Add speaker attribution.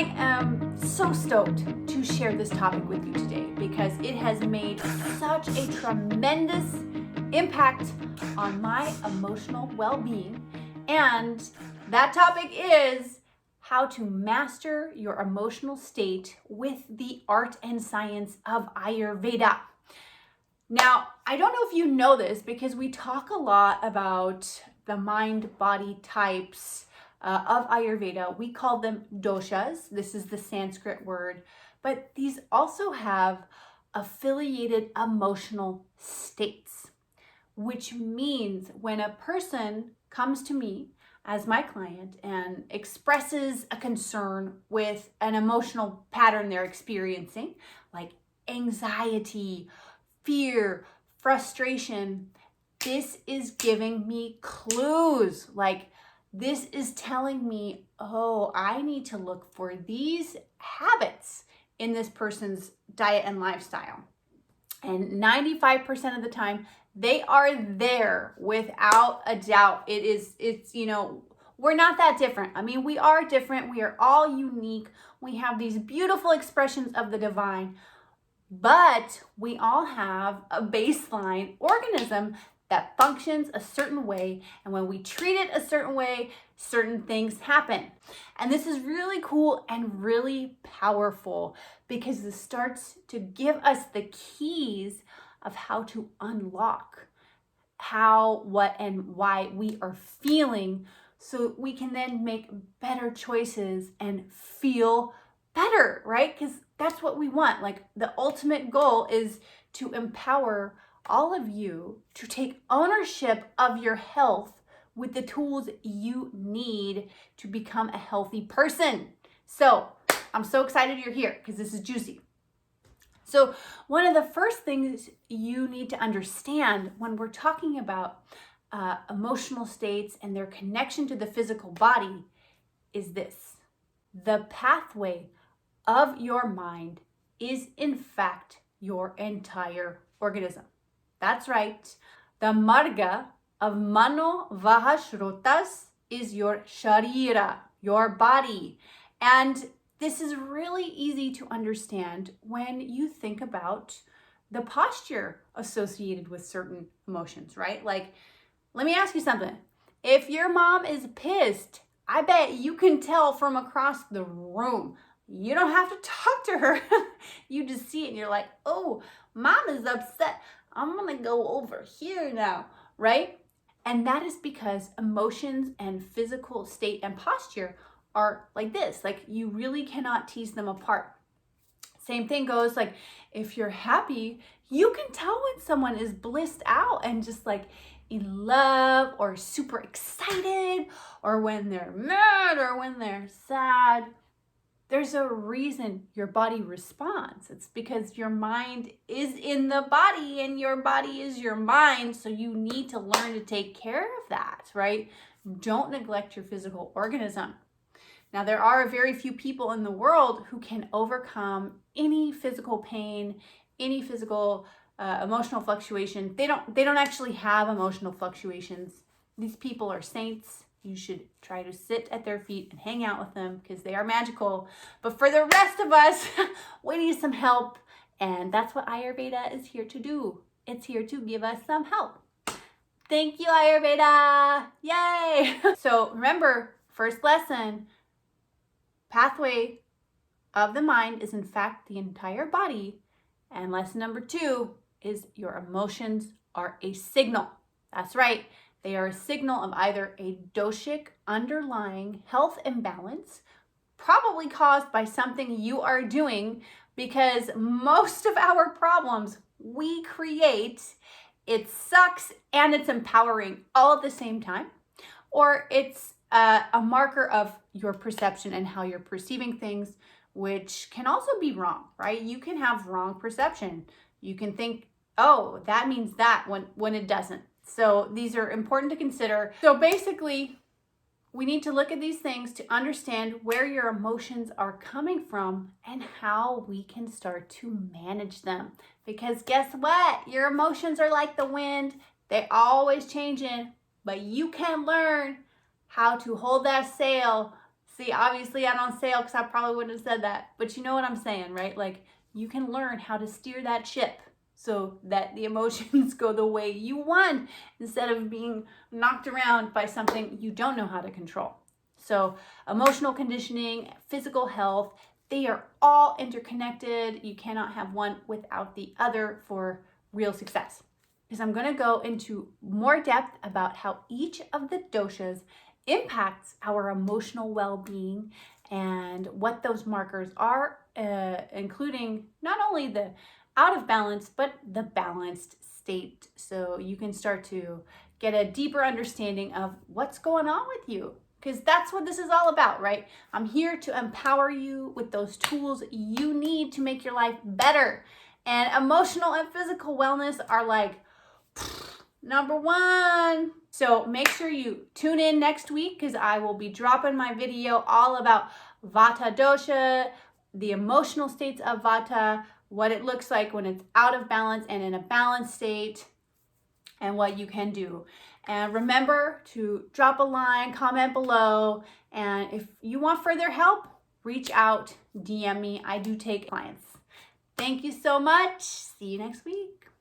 Speaker 1: I am so stoked to share this topic with you today because it has made such a tremendous impact on my emotional well-being. And that topic is how to master your emotional state with the art and science of Ayurveda. Now, I don't know if you know this because we talk a lot about the mind-body types of Ayurveda. We call them doshas. This is the Sanskrit word, but these also have affiliated emotional states, which means when a person comes to me as my client and expresses a concern with an emotional pattern they're experiencing, like anxiety, fear, frustration, this is giving me clues. Like, this is telling me, oh, I need to look for these habits in this person's diet and lifestyle. And 95% of the time, they are there without a doubt. We're not that different. I mean, we are different. We are all unique. We have these beautiful expressions of the divine, but we all have a baseline organism that functions a certain way, and when we treat it a certain way, certain things happen. And this is really cool and really powerful because this starts to give us the keys of how to unlock how, what, and why we are feeling, so we can then make better choices and feel better, right? Because that's what we want. Like, the ultimate goal is to empower all of you to take ownership of your health with the tools you need to become a healthy person. So I'm so excited you're here because this is juicy. So one of the first things you need to understand when we're talking about emotional states and their connection to the physical body is this: the pathway of your mind is in fact your entire organism. That's right. The marga of Mano Vahashrotas is your sharira, your body. And this is really easy to understand when you think about the posture associated with certain emotions, right? Like, let me ask you something. If your mom is pissed, I bet you can tell from across the room. You don't have to talk to her. You just see it and you're like, oh, mom is upset. I'm gonna go over here now, right? And that is because emotions and physical state and posture are like this. Like, you really cannot tease them apart. Same thing goes, like, if you're happy, you can tell when someone is blissed out and just like in love or super excited, or when they're mad or when they're sad. There's a reason your body responds. It's because your mind is in the body and your body is your mind. So you need to learn to take care of that, right? Don't neglect your physical organism. Now, there are very few people in the world who can overcome any physical pain, any physical emotional fluctuation. They don't actually have emotional fluctuations. These people are saints. You should try to sit at their feet and hang out with them because they are magical. But for the rest of us, we need some help. And that's what Ayurveda is here to do. It's here to give us some help. Thank you, Ayurveda. Yay. So remember, first lesson, pathway of the mind is in fact the entire body. And lesson number 2 is your emotions are a signal. That's right. They are a signal of either a doshic underlying health imbalance, probably caused by something you are doing, because most of our problems we create. It sucks and it's empowering all at the same time. Or it's a marker of your perception and how you're perceiving things, which can also be wrong, right? You can have wrong perception. You can think, oh, that means that when it doesn't. So these are important to consider. So basically, we need to look at these things to understand where your emotions are coming from and how we can start to manage them. Because guess what? Your emotions are like the wind. They're always changing, but you can learn how to hold that sail See, obviously I'm on sale because I probably wouldn't have said that, but you know what I'm saying, right? Like, you can learn how to steer that ship so that the emotions go the way you want instead of being knocked around by something you don't know how to control. So emotional conditioning, physical health, they are all interconnected. You cannot have one without the other for real success. Because I'm going to go into more depth about how each of the doshas impacts our emotional well-being and what those markers are, including not only the out of balance, but the balanced state. So you can start to get a deeper understanding of what's going on with you. Because that's what this is all about, right? I'm here to empower you with those tools you need to make your life better. And emotional and physical wellness are like number one. So make sure you tune in next week because I will be dropping my video all about Vata dosha, the emotional states of Vata, what it looks like when it's out of balance and in a balanced state, and what you can do. And remember to drop a line, comment below, and if you want further help, reach out, DM me. I do take clients. Thank you so much. See you next week.